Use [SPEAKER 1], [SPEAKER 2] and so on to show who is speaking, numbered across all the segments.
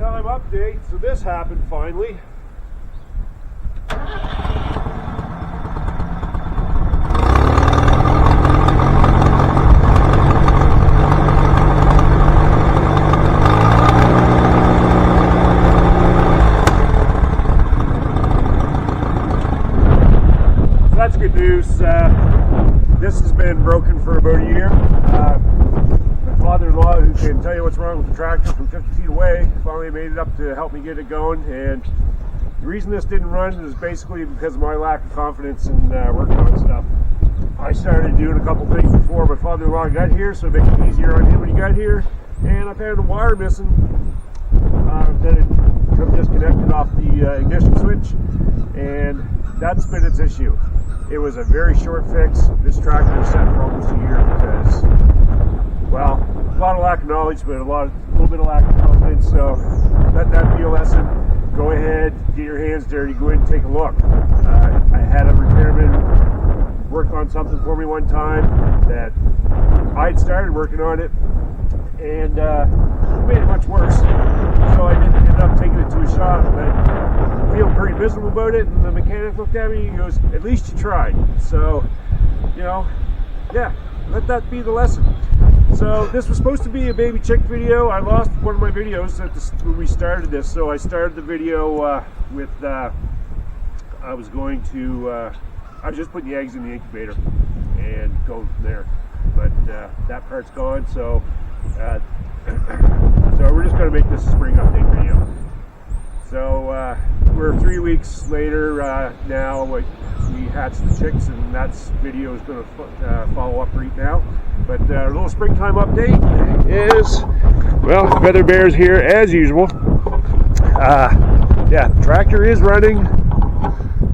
[SPEAKER 1] springtime update. So this happened finally. So that's good news. This has been broken for about a year. My father-in-law, who can tell you what's wrong with the tractor from 50 feet away, finally made it up to help me get it going. And the reason this didn't run is basically because of my lack of confidence in working on stuff. I started doing a couple things before my father-in-law got here, so it makes it easier on him when he got here. And I found a wire missing that had come disconnected off the ignition switch, and that's been its issue. It was a very short fix. This tractor was set for almost a year because, well, a lot of lack of knowledge, but a little bit of lack of confidence. So let that be a lesson. Go ahead, get your hands dirty, go ahead and take a look. I had a repairman work on something for me one time that I'd started working on it, and it made it much worse. So I didn't end up taking it to a shop, but feeling pretty miserable about it. And the mechanic looked at me and he goes, "At least you tried." So, you know, yeah, let that be the lesson. So this was supposed to be a baby chick video. I lost one of my videos when we started this, so I started the video with I was just putting the eggs in the incubator and going from there, but that part's gone. So so we're just going to make this a spring update video. So we're 3 weeks later now. We hatched the chicks, and that's video is going to follow up right now. But a little springtime update is, well, Feather Bear's here as usual. Yeah, the tractor is running,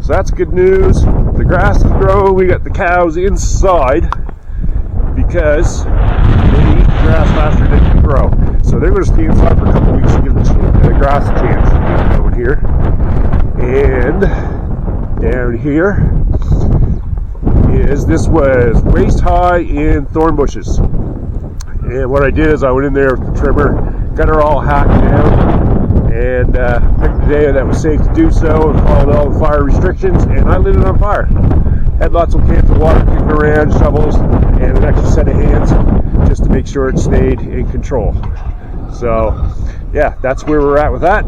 [SPEAKER 1] so that's good news. The grass is growing. We got the cows inside because they eat grass faster than it can grow. So they're going to stay inside for a couple weeks to give the grass a chance over here. And down here this was waist high in thorn bushes, and what I did is I went in there with the trimmer, got her all hacked down, and picked a day that was safe to do so, and followed all the fire restrictions, and I lit it on fire. Had lots of cans of water kicking around, shovels, and an extra set of hands just to make sure it stayed in control. So yeah, that's where we're at with that.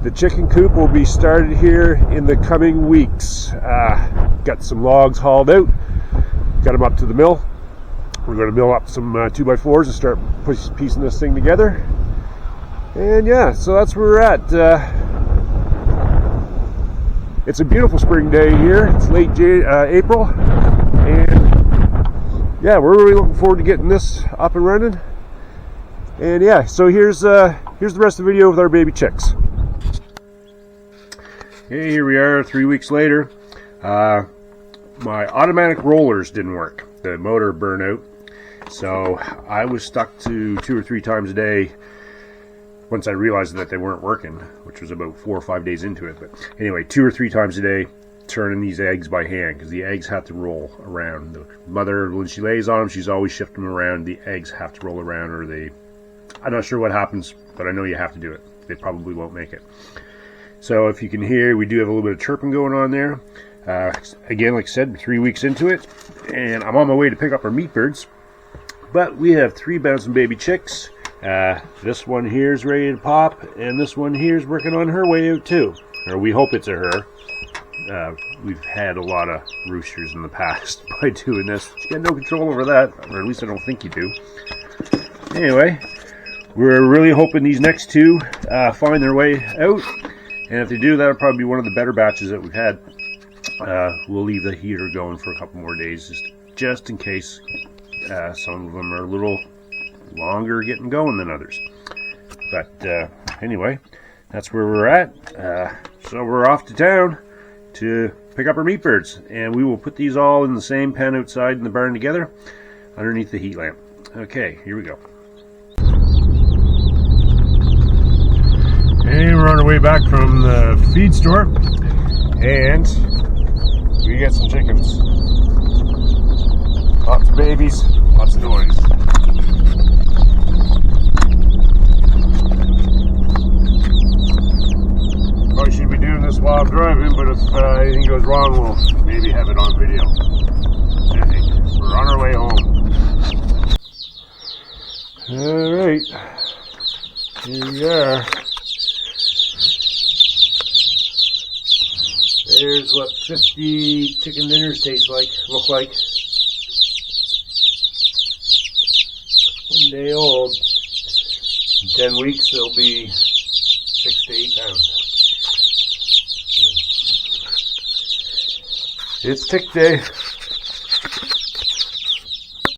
[SPEAKER 1] The chicken coop will be started here in the coming weeks. Got some logs hauled out, got them up to the mill. We're going to mill up some 2x4s and start piecing this thing together. And yeah, so that's where we're at. It's a beautiful spring day here. It's late April, and yeah, we're really looking forward to getting this up and running. And yeah, so here's the rest of the video with our baby chicks. Okay, here we are 3 weeks later. My automatic rollers didn't work. The motor burned out. So I was stuck to 2 or 3 times a day once I realized that they weren't working, which was about 4 or 5 days into it. But anyway, 2 or 3 times a day, turning these eggs by hand, because the eggs have to roll around. The mother, when she lays on them, she's always shifting them around. The eggs have to roll around, or I'm not sure what happens, but I know you have to do it. They probably won't make it. So if you can hear, we do have a little bit of chirping going on there. Again, like I said, 3 weeks into it, and I'm on my way to pick up our meat birds. But we have 3 bouncing baby chicks. This one here is ready to pop, and this one here is working on her way out too. Or we hope it's a her. We've had a lot of roosters in the past by doing this. You got no control over that, or at least I don't think you do. Anyway, we're really hoping these next 2 find their way out. And if they do, that'll probably be one of the better batches that we've had. We'll leave the heater going for a couple more days, just in case some of them are a little longer getting going than others. But anyway, that's where we're at. So we're off to town to pick up our meat birds, and we will put these all in the same pen outside in the barn together underneath the heat lamp. Okay, here we go. Hey, we're on our way back from the feed store, and we got some chickens. Lots of babies, lots of noise. while I'm driving, but if anything goes wrong, we'll maybe have it on video. Okay, we're on our way home. Alright, here we are. There's what 50 chicken dinners look like. 1 day old. In 10 weeks, they'll be 6 to 8 pounds. It's tick day.